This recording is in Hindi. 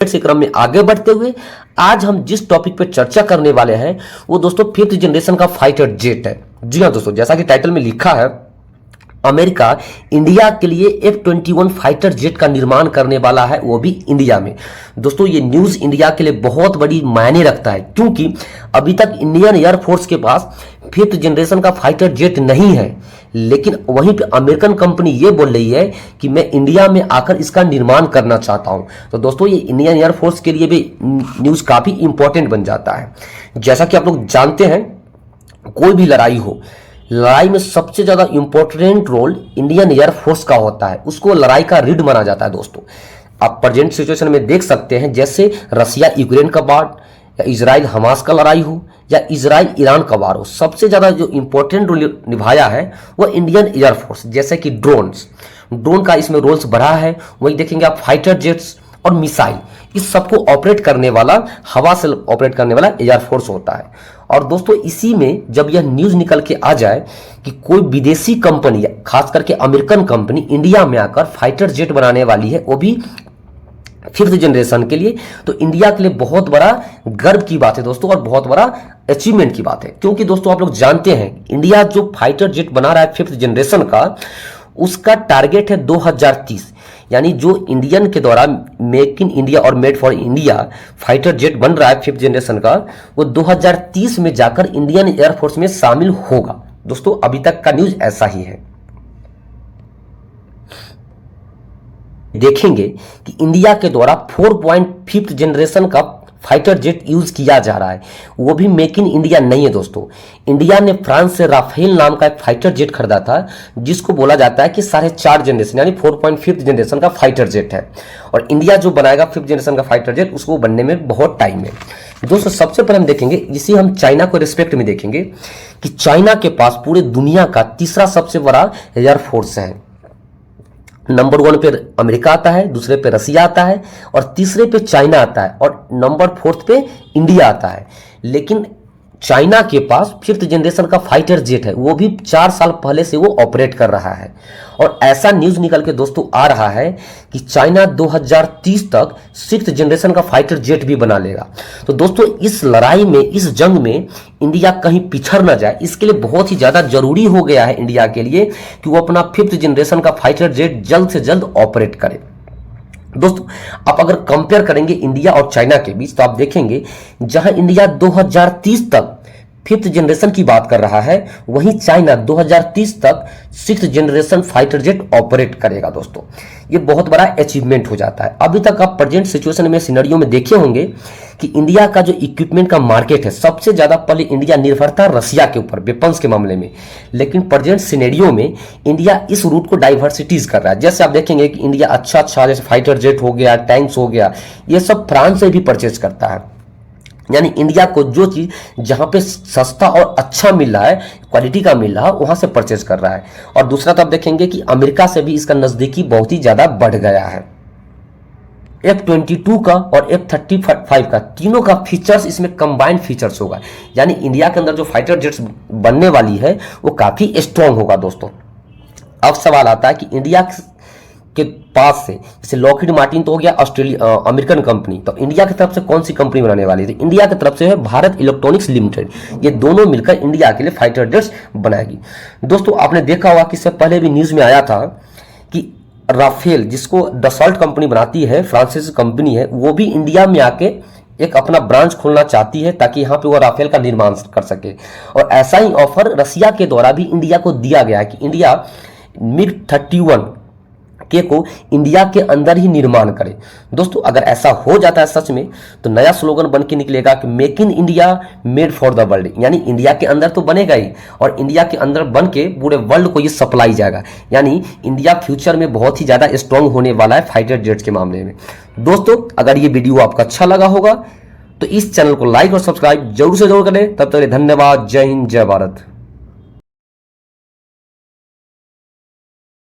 से क्रम में आगे बढ़ते हुए आज हम जिस टॉपिक पर चर्चा करने वाले हैं वो दोस्तों 5th जनरेशन का फाइटर जेट है। जी हाँ दोस्तों, जैसा कि टाइटल में लिखा है, अमेरिका इंडिया के लिए F-21 फाइटर जेट का निर्माण करने वाला है, वो भी इंडिया में। दोस्तों ये न्यूज़ इंडिया के लिए बहुत बड़ी मायने रखता है, क्योंकि अभी तक इंडियन एयरफोर्स के पास 5th जनरेशन का फाइटर जेट नहीं है, लेकिन वहीं पे अमेरिकन कंपनी ये बोल रही है कि मैं इंडिया में आकर इसका निर्माण करना चाहता हूं। तो दोस्तों ये इंडियन एयरफोर्स के लिए भी न्यूज़ काफ़ी इंपॉर्टेंट बन जाता है। जैसा कि आप लोग जानते हैं, कोई भी लड़ाई हो, लड़ाई में सबसे ज्यादा इंपॉर्टेंट रोल इंडियन एयरफोर्स का होता है, उसको लड़ाई का रीढ़ माना जाता है। दोस्तों आप प्रेजेंट सिचुएशन में देख सकते हैं, जैसे रसिया यूक्रेन का वार या इजराइल हमास का लड़ाई हो या इजराइल ईरान का वार हो, सबसे ज्यादा जो इंपॉर्टेंट रोल निभाया है वो इंडियन एयरफोर्स। जैसे कि ड्रोन का इसमें रोल्स बढ़ा है, वही देखेंगे आप फाइटर जेट्स और मिसाइल, इस सबको ऑपरेट करने वाला, हवा से ऑपरेट करने वाला एयरफोर्स होता है। और दोस्तों इसी में जब यह न्यूज़ निकल के आ जाए कि कोई विदेशी कंपनी, खास करके अमेरिकन कंपनी इंडिया में आकर फाइटर जेट बनाने वाली है, वो भी 5th जनरेशन के लिए, तो इंडिया के लिए बहुत बड़ा गर्व की बात है दोस्तों, और बहुत बड़ा अचीवमेंट की बात है। क्योंकि दोस्तों आप लोग जानते हैं, इंडिया जो फाइटर जेट बना रहा है 5th जनरेशन का, उसका टारगेट है 2030, यानी जो इंडियन के द्वारा मेक इन इंडिया और made for India fighter jet बन रहा है 5th जनरेशन का, वो 2030 में जाकर इंडियन एयरफोर्स में शामिल होगा। दोस्तों अभी तक का न्यूज ऐसा ही है। देखेंगे कि इंडिया के द्वारा 4.5th जनरेशन का फाइटर जेट यूज किया जा रहा है, वो भी मेक इन इंडिया नहीं है दोस्तों। इंडिया ने फ्रांस से राफेल नाम का एक फाइटर जेट खरीदा था, जिसको बोला जाता है कि 4.5 जनरेशन यानी 4.5th जनरेशन का फाइटर जेट है, और इंडिया जो बनाएगा 5th जनरेशन का फाइटर जेट, उसको बनने में बहुत टाइम है। दोस्तों सबसे पहले हम देखेंगे, इसी हम चाइना को रिस्पेक्ट में देखेंगे कि चाइना के पास पूरे दुनिया का तीसरा सबसे बड़ा एयरफोर्स है। नंबर 1 पे अमेरिका आता है, दूसरे पे रसिया आता है, और तीसरे पे चाइना आता है, और नंबर 4th पे इंडिया आता है। लेकिन चाइना के पास 5th जनरेशन का फाइटर जेट है, वो भी 4 साल पहले से वो ऑपरेट कर रहा है। और ऐसा न्यूज निकल के दोस्तों आ रहा है कि चाइना 2030 तक 6th जनरेशन का फाइटर जेट भी बना लेगा। तो दोस्तों इस लड़ाई में, इस जंग में इंडिया कहीं पिछड़ ना जाए, इसके लिए बहुत ही ज्यादा जरूरी हो गया है इंडिया के लिए कि वो अपना 5th जनरेशन का फाइटर जेट जल्द से जल्द ऑपरेट करे। दोस्तों आप अगर कंपेयर करेंगे इंडिया और चाइना के बीच, तो आप देखेंगे जहां इंडिया 2030 तक 5th जनरेशन की बात कर रहा है, वहीं चाइना 2030 तक 6th generation fighter jet operate करेगा। दोस्तों ये बहुत बड़ा अचीवमेंट हो जाता है। अभी तक आप प्रेजेंट सिचुएशन में, सिनेरियो में देखे होंगे कि इंडिया का जो इक्विपमेंट का मार्केट है, सबसे ज्यादा पहले इंडिया निर्भर था रसिया के ऊपर वेपन्स के मामले में, लेकिन प्रेजेंट सिनेरियो में इंडिया इस रूट को डाइवर्सिटीज कर रहा है। जैसे आप देखेंगे कि इंडिया अच्छा जैसे फाइटर जेट हो गया, टैंक्स हो गया, ये सब फ्रांस से भी परचेज करता है। यानी इंडिया को जो चीज जहां पे सस्ता और अच्छा मिल रहा है, क्वालिटी का मिल रहा है, वहां से परचेज कर रहा है। और दूसरा तो आप देखेंगे कि अमेरिका से भी इसका नजदीकी बहुत ही ज्यादा बढ़ गया है। F-22 का और F-35 का, तीनों का फीचर्स इसमें कंबाइंड फीचर्स होगा, यानी इंडिया के अंदर जो फाइटर जेट्स बनने वाली है वो काफी स्ट्रांग होगा। दोस्तों अब सवाल आता है कि इंडिया के पास से, जैसे लॉकहीड मार्टिन तो हो गया अमेरिकन कंपनी, तो इंडिया की तरफ से कौन सी कंपनी बनाने वाली थी? इंडिया की तरफ से है भारत इलेक्ट्रॉनिक्स लिमिटेड। ये दोनों मिलकर इंडिया के लिए फाइटर जेट्स बनाएगी। दोस्तों आपने देखा होगा कि इससे पहले भी न्यूज में आया था कि राफेल, जिसको डसॉल्ट कंपनी बनाती है, फ्रांसीसी कंपनी है, वो भी इंडिया में आके एक अपना ब्रांच खोलना चाहती है ताकि यहाँ पे वो राफेल का निर्माण कर सके। और ऐसा ही ऑफर रसिया के द्वारा भी इंडिया को दिया गया है कि इंडिया MiG-31 के को इंडिया के अंदर ही निर्माण करे। दोस्तों अगर ऐसा हो जाता है सच में, तो नया स्लोगन बन के निकलेगा कि make in India made for the world, यानी इंडिया के अंदर तो बनेगा ही, और इंडिया के अंदर बन के पूरे वर्ल्ड को ये सप्लाई जाएगा। यानी इंडिया फ्यूचर में बहुत ही ज्यादा स्ट्रांग होने वाला है फाइटर जेट्स के मामले में। दोस्तों अगर ये वीडियो आपको अच्छा लगा होगा तो इस चैनल को लाइक और सब्सक्राइब जरूर से जरूर करें। तब तक धन्यवाद। जय हिंद, जय भारत।